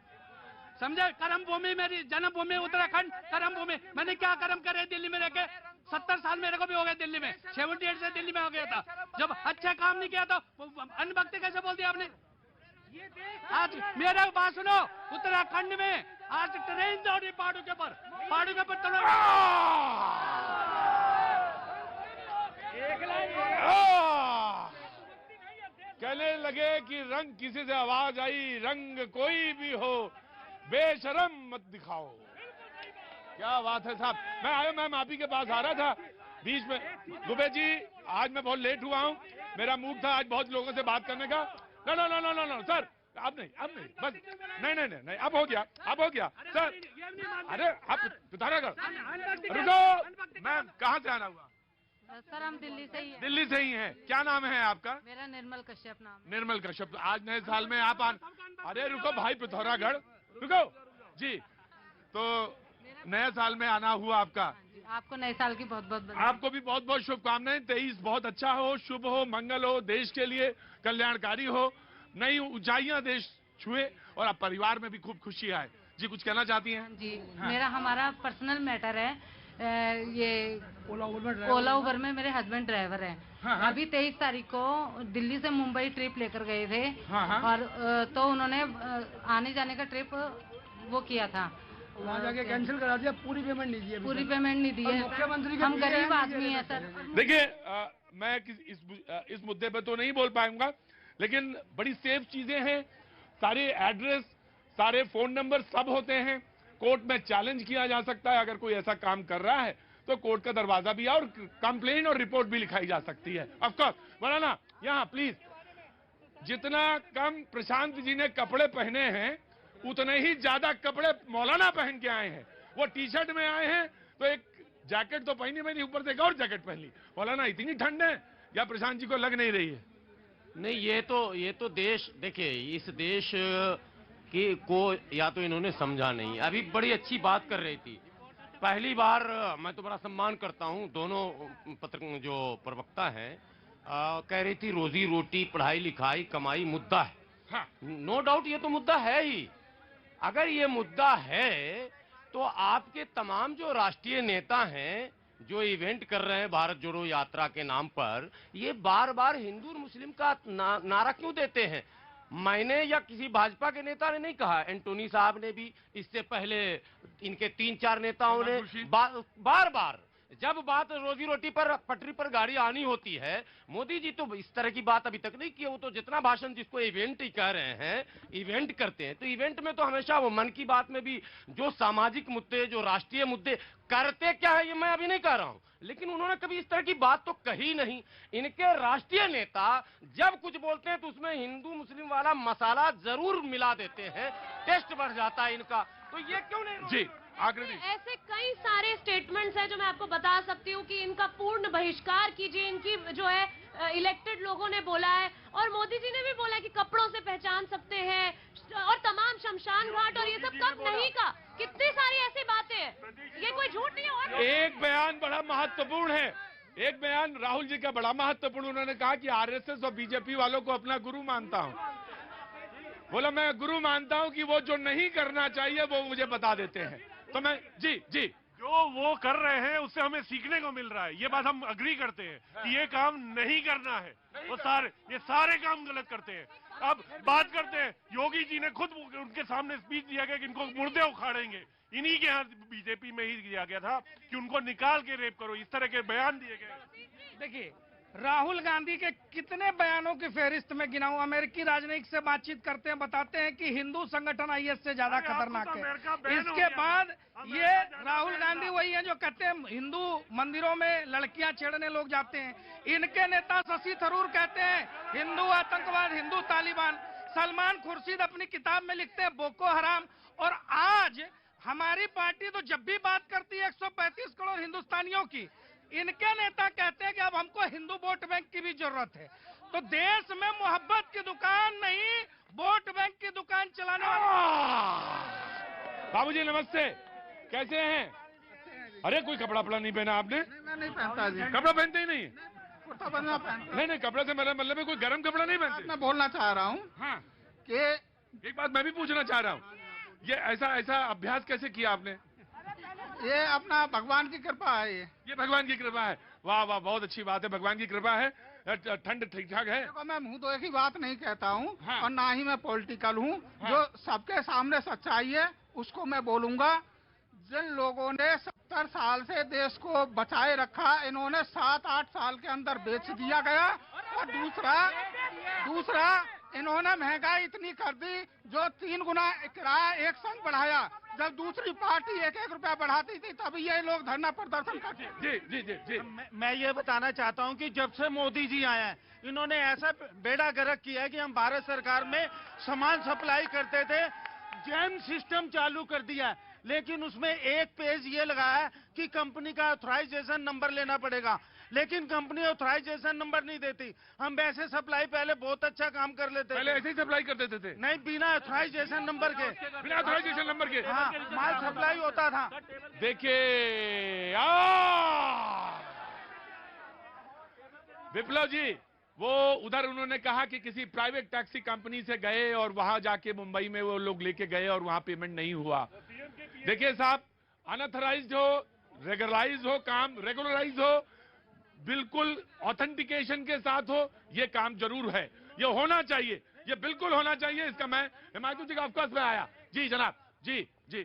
समझे। कर्म भूमि मेरी जन्मभूमि उत्तराखंड, कर्म भूमि। मैंने क्या कर्म करे दिल्ली में रहकर? 70 साल मेरे को भी हो गए दिल्ली में, 78 से दिल्ली में हो गया था। जब अच्छा काम नहीं किया तो अंधभक्ति कैसे बोल दिया आपने? आज मेरा बात सुनो, उत्तराखंड में आज ट्रेन दौड़ी पहाड़ों के ऊपर, कहने लगे कि रंग किसी से आवाज आई, रंग कोई भी हो बेशरम मत दिखाओ। क्या बात है साहब। मैं आया, मैं माफी के पास आ रहा था बीच में। दुबे जी, आज मैं बहुत लेट हुआ हूँ, मेरा मूड था आज बहुत लोगों से बात करने का। नो सर, अब नहीं बस, नहीं अब हो गया सर। अरे आप पिथौरागढ़ रुको, मैम कहाँ से आना हुआ? सर हम दिल्ली से ही हैं। दिल्ली से ही हैं। क्या नाम है आपका? मेरा निर्मल कश्यप नाम है। निर्मल कश्यप। आज नए साल में आप अरे रुको भाई, पिथौरागढ़ रुको जी। तो नए साल में आना हुआ आपका। आपको नए साल की बहुत बहुत आपको भी बहुत बहुत शुभकामनाएं। 23 बहुत अच्छा हो, शुभ हो, मंगल हो, देश के लिए कल्याणकारी हो, नई ऊंचाइयां देश छुए और आप परिवार में भी खूब खुशी आए। जी कुछ कहना चाहती हैं? जी हाँ। हमारा पर्सनल मैटर है, ये ओला उबर में मेरे हस्बैंड ड्राइवर हैं। अभी 23 तारीख को दिल्ली से मुंबई ट्रिप लेकर गए थे और तो उन्होंने आने जाने का ट्रिप वो किया था, वहाँ जाके कैंसिल करा दिया, पूरी पेमेंट नहीं दी है। पूरी पेमेंट नहीं दी है। मुख्यमंत्री हम गरीब आदमी है सर। देखिए मैं इस मुद्दे पे तो नहीं बोल पाऊंगा, लेकिन बड़ी सेफ चीजें हैं, सारे एड्रेस, सारे फोन नंबर सब होते हैं। कोर्ट में चैलेंज किया जा सकता है, अगर कोई ऐसा काम कर रहा है तो कोर्ट का दरवाजा भी है और कंप्लेन और रिपोर्ट भी लिखाई जा सकती है। ऑफ कोर्स मौलाना यहाँ प्लीज, जितना कम प्रशांत जी ने कपड़े पहने हैं उतने ही ज्यादा कपड़े मौलाना पहन के आए हैं। वो टी शर्ट में आए हैं तो एक जैकेट तो पहनी मैंने, ऊपर से एक और जैकेट पहन ली। मौलाना इतनी ठंड है या प्रशांत जी को लग नहीं रही है? नहीं, ये तो देश, देखिए इस देश को या तो इन्होंने समझा नहीं। अभी बड़ी अच्छी बात कर रही थी, पहली बार मैं तो बड़ा सम्मान करता हूं दोनों जो प्रवक्ता हैं, कह रही थी रोजी रोटी, पढ़ाई लिखाई, कमाई मुद्दा है। हाँ। नो डाउट ये तो मुद्दा है ही। अगर ये मुद्दा है तो आपके तमाम जो राष्ट्रीय नेता हैं जो इवेंट कर रहे हैं भारत जोड़ो यात्रा के नाम पर, ये बार बार हिंदू और मुस्लिम का नारा क्यों देते हैं? मैंने या किसी भाजपा के नेता ने नहीं कहा, एंटोनी साहब ने भी, इससे पहले इनके 3-4 नेताओं ने बार बार जब बात रोजी रोटी पर पटरी पर गाड़ी आनी होती है, मोदी जी तो इस तरह की बात अभी तक नहीं की। वो तो जितना भाषण, जिसको इवेंट ही कह रहे हैं, इवेंट करते हैं, तो इवेंट में तो हमेशा वो मन की बात में भी जो सामाजिक मुद्दे, जो राष्ट्रीय मुद्दे, करते क्या है ये मैं अभी नहीं कह रहा हूं, लेकिन उन्होंने कभी इस तरह की बात तो कही नहीं। इनके राष्ट्रीय नेता जब कुछ बोलते हैं तो उसमें हिंदू मुस्लिम वाला मसाला जरूर मिला देते हैं, टेस्ट बढ़ जाता है इनका। तो ये क्यों नहीं? जी ऐसे कई सारे स्टेटमेंट्स हैं जो मैं आपको बता सकती हूँ कि इनका पूर्ण बहिष्कार कीजिए, इनकी जो है इलेक्टेड लोगों ने बोला है, और मोदी जी ने भी बोला कि कपड़ों से पहचान सकते हैं, और तमाम शमशान घाट और ये सब कब नहीं का, कितनी सारी ऐसी बातें हैं, ये कोई झूठ नहीं है। एक बयान बड़ा महत्वपूर्ण है, एक बयान राहुल जी का बड़ा महत्वपूर्ण, उन्होंने कहा कि आरएसएस और बीजेपी वालों को अपना गुरु मानता हूं। बोला मैं गुरु मानता हूं कि वो जो नहीं करना चाहिए वो मुझे बता देते हैं। तो मैं जी जो वो कर रहे हैं उससे हमें सीखने को मिल रहा है, ये बात हम अग्री करते हैं कि ये काम नहीं करना है। वो ये सारे काम गलत करते हैं। अब बात करते हैं, योगी जी ने खुद उनके सामने स्पीच दिया गया कि इनको मुर्दे उखाड़ेंगे, इन्हीं के यहाँ बीजेपी में ही दिया गया था कि उनको निकाल के रेप करो, इस तरह के बयान दिए गए। देखिए राहुल गांधी के कितने बयानों की फहरिस्त में गिनाऊं। अमेरिकी राजनयिक से बातचीत करते हैं, बताते हैं कि हिंदू संगठन आईएस से ज्यादा खतरनाक है। इसके बाद ये राहुल गांधी वही है जो कहते हैं हिंदू मंदिरों में लड़कियां छेड़ने लोग जाते हैं। इनके नेता शशि थरूर कहते हैं हिंदू आतंकवाद, हिंदू तालिबान। सलमान खुर्शीद अपनी किताब में लिखते हैं बोको हराम। और आज हमारी पार्टी तो जब भी बात करती है 135 करोड़ हिंदुस्तानियों की, इनके नेता कहते हैं कि अब हमको हिंदू वोट बैंक की भी जरूरत है। तो देश में मोहब्बत की दुकान नहीं, वोट बैंक की दुकान चलाने वाले। बाबूजी नमस्ते, कैसे हैं? अरे कोई कपड़ा पड़ा नहीं पहना आपने? मैं नहीं पहनता जी। कपड़ा पहनते ही नहीं? कुर्ता पजामा पहनता। नहीं कपड़े से मेरा मतलब है कोई गर्म कपड़ा नहीं पहनते। मैं बोलना चाह रहा हूँ हाँ कि एक बात मैं भी पूछना चाह रहा हूँ, ये ऐसा अभ्यास कैसे किया आपने? ये अपना भगवान की कृपा है। ये भगवान की कृपा है। वाह वाह, बहुत अच्छी बात है, भगवान की कृपा है। ठंड ठीक ठाक है। देखो मैं मुंह तो एक ही बात नहीं कहता हूँ। हाँ। और ना ही मैं पॉलिटिकल हूँ। हाँ। जो सबके सामने सच्चाई है उसको मैं बोलूंगा। जिन लोगों ने 70 साल से देश को बचाए रखा, इन्होंने 7-8 साल के अंदर बेच दिया गया। और दूसरा इन्होंने महंगाई इतनी कर दी, जो 3 गुना किराया एक संग बढ़ाया। जब दूसरी पार्टी 1-1 रुपया बढ़ाती थी तभी ये लोग धरना प्रदर्शन करते। जी। मैं ये बताना चाहता हूँ कि जब से मोदी जी आए हैं, इन्होंने ऐसा बेड़ा गर्क किया है कि हम भारत सरकार में सामान सप्लाई करते थे, जैम सिस्टम चालू कर दिया, लेकिन उसमें एक पेज ये लगाया है कि कंपनी का ऑथराइजेशन नंबर लेना पड़ेगा, लेकिन कंपनी ऑथराइजेशन नंबर नहीं देती। हम वैसे सप्लाई पहले बहुत अच्छा काम कर लेते, पहले ऐसे ही सप्लाई कर देते थे। नहीं, बिना ऑथराइजेशन नंबर के। बिना ऑथराइजेशन नंबर के हाँ, माल सप्लाई होता था। देखिए विप्लव जी, वो उधर उन्होंने कहा कि किसी प्राइवेट टैक्सी कंपनी से गए और वहां जाके मुंबई में वो लोग लेके गए और वहां पेमेंट नहीं हुआ। देखिए साहब, अनऑथराइज्ड हो रेगुलराइज हो, काम रेगुलराइज हो, बिल्कुल ऑथेंटिकेशन के साथ हो, ये काम जरूर है, ये होना चाहिए, ये बिल्कुल होना चाहिए। इसका मैं हिमायतू जी का ऑफकोर्स में आया। जी जनाब, जी जी।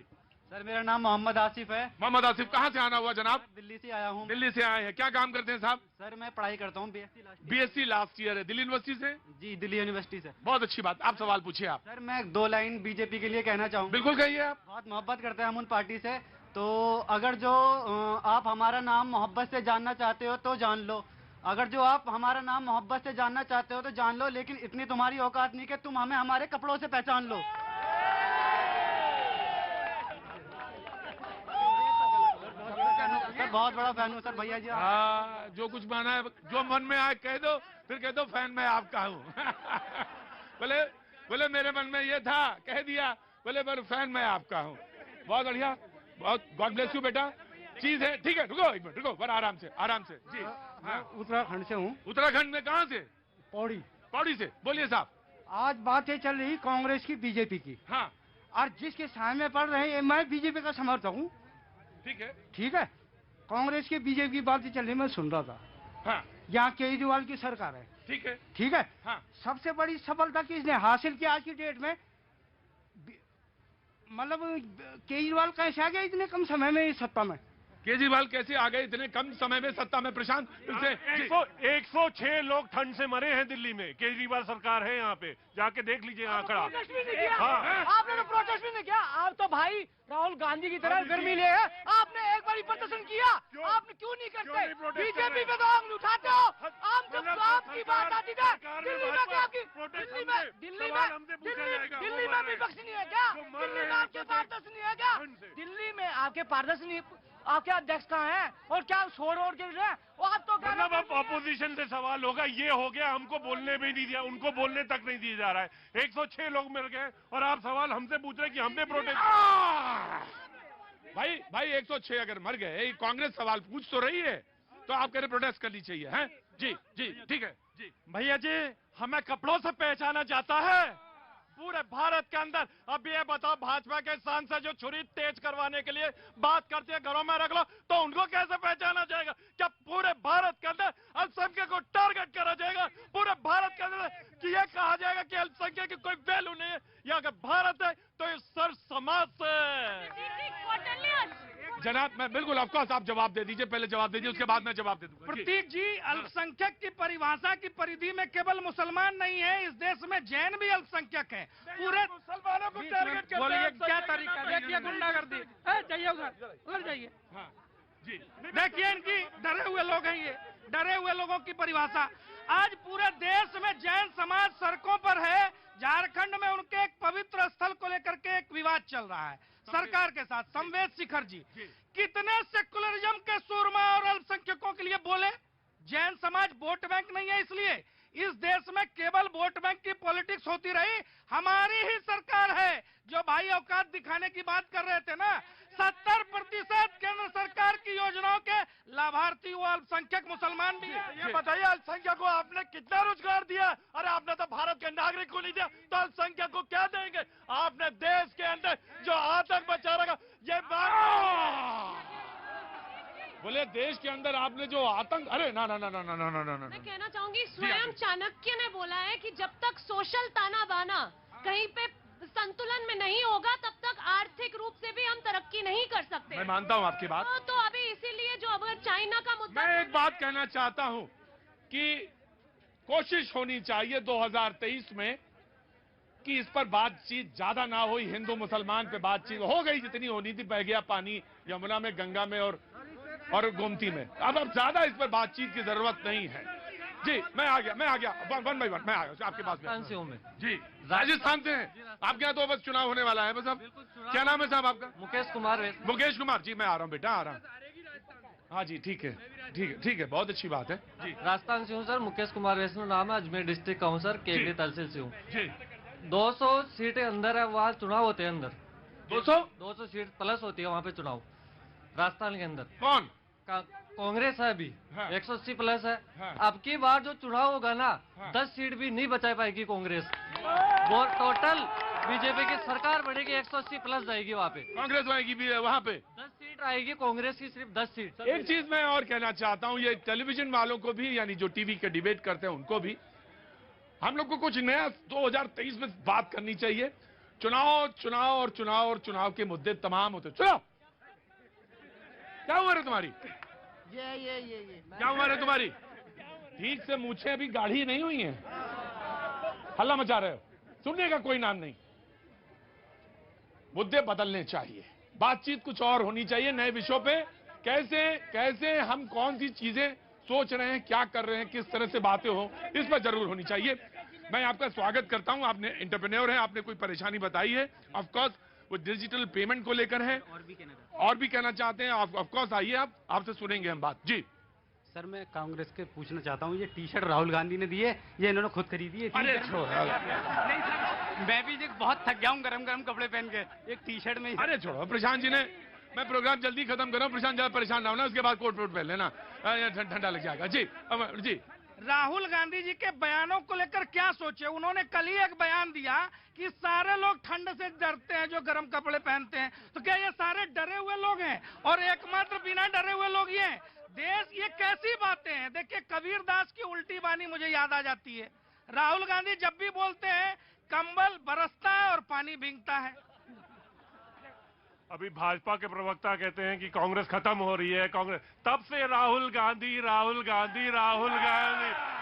सर मेरा नाम मोहम्मद आसिफ है। मोहम्मद आसिफ, कहाँ से आना हुआ जनाब? दिल्ली से आया हूँ। दिल्ली से आए हैं, क्या काम करते हैं साहब? सर मैं पढ़ाई करता हूँ बीएससी लास्ट ईयर है। दिल्ली यूनिवर्सिटी से? जी दिल्ली यूनिवर्सिटी से। बहुत अच्छी बात, आप सवाल पूछिए आप। सर मैं 2 लाइन बीजेपी के लिए कहना चाहूँ। बिल्कुल कहिए आप। बहुत मोहब्बत करते हैं हम उन पार्टी से, तो अगर जो आप हमारा नाम मोहब्बत से जानना चाहते हो तो जान लो, अगर जो आप हमारा नाम मोहब्बत से जानना चाहते हो तो जान लो, लेकिन इतनी तुम्हारी औकात नहीं कि तुम हमें हमारे कपड़ों से पहचान लो। सर बहुत बड़ा फैन हूँ सर भैया जी। हाँ, जो कुछ माना है, जो मन में आए कह दो, फिर कह दो फैन मैं आपका हूँ। बोले बोले मेरे मन में ये था, कह दिया, बोले पर फैन मैं आपका हूँ। बहुत बढ़िया, बहुत गॉड ब्लेस यू बेटा। चीज है, ठीक है, रुको एक मिनट, रुको, पर आराम से, आराम से। जी हाँ। उत्तराखंड से हूँ। उत्तराखंड में कहाँ से? पौड़ी। पौड़ी से, बोलिए साहब। आज बातें चल रही कांग्रेस की बीजेपी की। हाँ। और जिसके सामने पड़ रहे हैं, मैं बीजेपी का समर्थक हूँ। ठीक है, ठीक है। कांग्रेस की बीजेपी की बातें चल रही, मैं सुन रहा था। हाँ। यहाँ केजरीवाल की सरकार है। ठीक है, ठीक है। हाँ। सबसे बड़ी सफलता किसने हासिल की आज की डेट में? मतलब केजरीवाल कैसे आ गया इतने कम समय में इस सत्ता में? केजरीवाल कैसे आ गए इतने कम समय में सत्ता में? प्रशांत, 106 लोग ठंड से मरे हैं दिल्ली में। केजरीवाल सरकार है यहाँ पे, जाके देख लीजिए आंकड़ा। आपने तो प्रोटेस्ट भी नहीं किया। आप तो भाई राहुल गांधी की तरह गर्मी ले है, आपने एक बार प्रदर्शन किया, आपने क्यों नहीं करते? बीजेपी पे तो आंख उठाते हो। आम जब तो आपकी बात आती है दिल्ली में, क्या आपकी दिल्ली में भी विपक्ष नहीं है क्या? दिल्ली में आपके पारदर्शी नहीं है क्या? दिल्ली में आपके पारदर्शी नहीं, आपके अध्यक्ष कहाँ हैं और क्या शोर और गिर रहे हैं? आप तो मतलब अब अपोजिशन से सवाल होगा, ये हो गया, हमको बोलने भी नहीं दिया, उनको बोलने तक नहीं दिया जा रहा है। 106 लोग मिल गए और आप सवाल हमसे पूछ रहे कि हमने प्रोटेस्ट। भाई 106 अगर मर गए, कांग्रेस सवाल पूछ तो रही है, तो आप कह रहे प्रोटेस्ट करनी चाहिए, हैं? जी जी, ठीक है जी। भैया जी, हमें कपड़ों से पहचाना जाता है पूरे भारत के अंदर। अब ये बताओ, भाजपा के सांसद जो छुरी तेज करवाने के लिए बात करते हैं घरों में रख लो, तो उनको कैसे पहचाना जाएगा? क्या पूरे भारत के अंदर अल्पसंख्यक को टारगेट करा जाएगा? पूरे भारत के अंदर कि ये कहा जाएगा कि अल्पसंख्यक की कोई वैल्यू नहीं है? या अगर भारत है तो ये सर्व समाज से। जनाब मैं बिल्कुल, ऑफकोर्स आप जवाब दे दीजिए, पहले जवाब दीजिए, उसके बाद मैं जवाब दे दूंगा। प्रतीक जी, अल्पसंख्यक की परिभाषा की परिधि में केवल मुसलमान नहीं है, इस देश में जैन भी अल्पसंख्यक है। पूरे मुसलमानों को टारगेट करते बोलिए हैं। क्या तरीका? देखिए गुंडागर्दी, जाइए उधर जाइए। जी देखिए इनकी डरे हुए लोग हैं, ये डरे हुए लोगों की परिभाषा। आज पूरे देश में जैन समाज सड़कों पर है। झारखंड में उनके एक पवित्र स्थल को लेकर के एक विवाद चल रहा है सरकार के साथ। संवेद शिखर जी कितने सेकुलरिज्म के सूरमा और अल्पसंख्यकों के लिए बोले। जैन समाज वोट बैंक नहीं है, इसलिए इस देश में केवल वोट बैंक की पॉलिटिक्स होती रही। हमारी ही सरकार है जो भाई औकात दिखाने की बात कर रहे थे ना। 70% केंद्र सरकार की योजनाओं के लाभार्थी वो अल्पसंख्यक मुसलमान भी है। ये बताइए, अल्पसंख्यक को आपने कितना रोजगार दिया? अरे आपने तो भारत के नागरिक को नहीं दिया, तो अल्पसंख्यक को क्या देंगे? आपने देश के अंदर जो आतंक मचा रखा, ये बोले देश के अंदर आपने जो आतंक, अरे ना ना ना ना ना ना ना ना। मैं कहना चाहूंगी, स्वयं चाणक्य ने बोला है कि जब तक सोशल ताना बाना कहीं पे संतुलन में नहीं होगा, तब तक आर्थिक रूप से भी हम तरक्की नहीं कर सकते। मैं मानता हूं आपकी बात। तो अभी इसीलिए जो अगर चाइना का मुद्दा, मैं एक बात कहना चाहता हूं कि कोशिश होनी चाहिए 2023 में कि इस पर बातचीत ज्यादा ना हुई। हिंदू मुसलमान पे बातचीत हो गई जितनी होनी थी, बह गया पानी यमुना में, गंगा में और गोमती में। अब ज्यादा इस पर बातचीत की जरूरत नहीं है। जी मैं आ गया 1 by 1 मैं आ गया आपके पास में। जी राजस्थान से हैं आपके यहाँ? तो बस चुनाव होने वाला है बस। अब क्या नाम है साहब आपका? मुकेश कुमार। मुकेश कुमार जी, मैं आ रहा हूँ बेटा, आ रहा हूँ। हाँ जी ठीक है ठीक है ठीक है, बहुत अच्छी बात है जी। राजस्थान से हूँ सर, मुकेश कुमार वैष्णो नाम है, अजमेर डिस्ट्रिक्ट का हूँ सर, केकड़ी तहसील से हूँ जी। 200 सीटें अंदर है, वहाँ चुनाव होते हैं अंदर। 200 सीट प्लस होती है वहाँ पे चुनाव राजस्थान के अंदर। कौन? कांग्रेस है अभी। हाँ। 180 प्लस है। हाँ। अब की बार जो चुनाव होगा ना, हाँ। 10 सीट भी नहीं बचा पाएगी कांग्रेस। वो टोटल बीजेपी की सरकार बढ़ेगी, 180 प्लस जाएगी वहाँ पे। कांग्रेस आएगी भी वहाँ पे 10 सीट आएगी, कांग्रेस की सिर्फ 10 सीट। एक चीज मैं और कहना चाहता हूं, ये टेलीविजन वालों को भी, यानी जो टीवी के डिबेट करते हैं उनको भी, हम लोग को कुछ नया 2023 में बात करनी चाहिए। चुनाव चुनाव और चुनाव और चुनाव के मुद्दे तमाम होते। चुनाव क्या हुआ रे तुम्हारी? ये क्या हुआ रे तुम्हारी? ठीक से मूछें अभी गाढ़ी नहीं हुई हैं, हल्ला मचा रहे हो, सुनने का कोई नाम नहीं। मुद्दे बदलने चाहिए, बातचीत कुछ और होनी चाहिए नए विषयों पे। कैसे हम कौन सी चीजें सोच रहे हैं, क्या कर रहे हैं, किस तरह से बातें हो, इस पर जरूर होनी चाहिए। मैं आपका स्वागत करता हूं, आपने एंटरप्रेन्योर हैं, आपने कोई परेशानी बताई है, ऑफ कोर्स वो डिजिटल पेमेंट को लेकर है, और भी कहना चाहते हैं, ऑफ कोर्स आइए, आपसे सुनेंगे हम बात। जी सर, मैं कांग्रेस के पूछना चाहता हूँ, ये टी शर्ट राहुल गांधी ने दी है, ये इन्होंने खुद खरीदी है? अरे नहीं सर, मैं भी बहुत थक गया हूँ गरम कपड़े पहन के, एक टी शर्ट में। अरे छोड़ो, प्रशांत जी ने, मैं प्रोग्राम जल्दी खत्म कर रहा हूँ, प्रशांत ज्यादा परेशान ना होना, उसके बाद कोट पहन लेना, ठंडा लग जाएगा। जी राहुल गांधी जी के बयानों को लेकर क्या सोचे? उन्होंने कल ही एक बयान दिया कि सारे लोग ठंड से डरते हैं जो गर्म कपड़े पहनते हैं। तो क्या ये सारे डरे हुए लोग हैं और एकमात्र बिना डरे हुए लोग ये हैं? देश, ये कैसी बातें हैं? देखिए, कबीर दास की उल्टी बानी मुझे याद आ जाती है। राहुल गांधी जब भी बोलते हैं कंबल बरसता है और पानी भीगता है। अभी भाजपा के प्रवक्ता कहते हैं कि कांग्रेस खत्म हो रही है, कांग्रेस, तब से राहुल गांधी।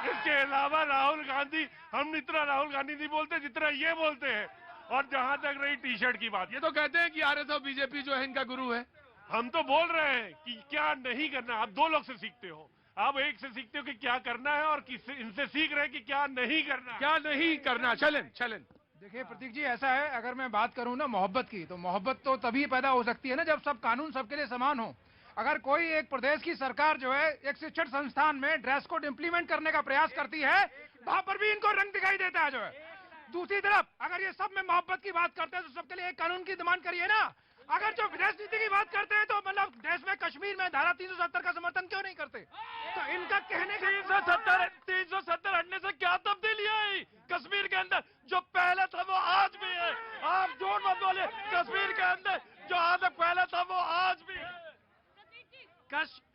इसके अलावा राहुल गांधी, हम इतना राहुल गांधी नहीं बोलते जितना ये बोलते हैं। और जहां तक रही टी शर्ट की बात, ये तो कहते हैं कि आरएसएस बीजेपी जो है इनका गुरु है। हम तो बोल रहे हैं कि क्या नहीं करना। आप दो लोग से सीखते हो, आप एक से सीखते हो कि क्या करना है, और इनसे सीख रहे हैं कि क्या नहीं करना। चलें। देखिए प्रतीक जी, ऐसा है, अगर मैं बात करूं ना मोहब्बत की, तो मोहब्बत तो तभी पैदा हो सकती है ना जब सब कानून सबके लिए समान हो। अगर कोई एक प्रदेश की सरकार जो है एक शिक्षण संस्थान में ड्रेस कोड इंप्लीमेंट करने का प्रयास करती है, वहां पर भी इनको रंग दिखाई देता है जो है। दूसरी तरफ अगर ये सब में मोहब्बत की बात करते हैं तो सबके लिए एक कानून की डिमांड करिए ना। अगर जो विदेश नीति की बात करते हैं तो मतलब देश में कश्मीर में धारा 370 का समर्थन क्यों नहीं करते? तो इनका कहने का 370 हटने से क्या तब्दीली आई कश्मीर के अंदर? जो पहले था वो आज भी है। आप झूठ मत बोले, कश्मीर के अंदर जो आज पहले था वो आज भी है।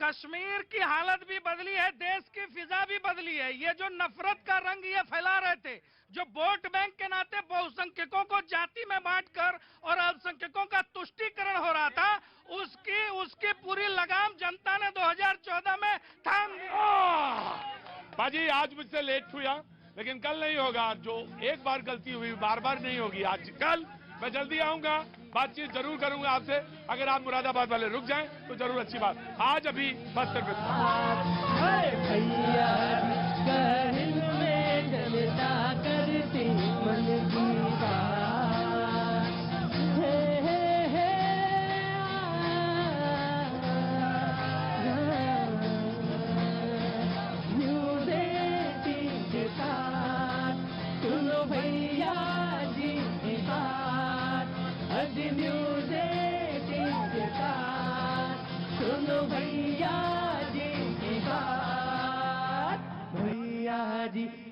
कश्मीर की हालत भी बदली है, देश की फिजा भी बदली है। ये जो नफरत का रंग ये फैला रहे थे, जो वोट बैंक के नाते बहुसंख्यकों को जाति में बांटकर और अल्पसंख्यकों का तुष्टीकरण हो रहा था, उसकी पूरी लगाम जनता ने 2014 में थाम दी। बाजी, आज मुझसे लेट हुआ, लेकिन कल नहीं होगा। जो एक बार गलती हुई बार बार नहीं होगी। आज कल मैं जल्दी आऊंगा, बातचीत जरूर करूंगा आपसे। अगर आप मुरादाबाद वाले रुक जाएं तो जरूर अच्छी बात। आज अभी बस सिर्फ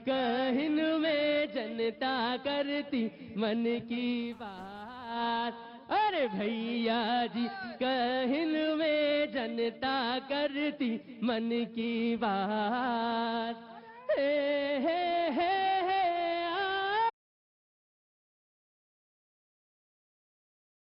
कहन में जनता करती मन की बात। अरे भैया जी, कहन में जनता करती मन की बात।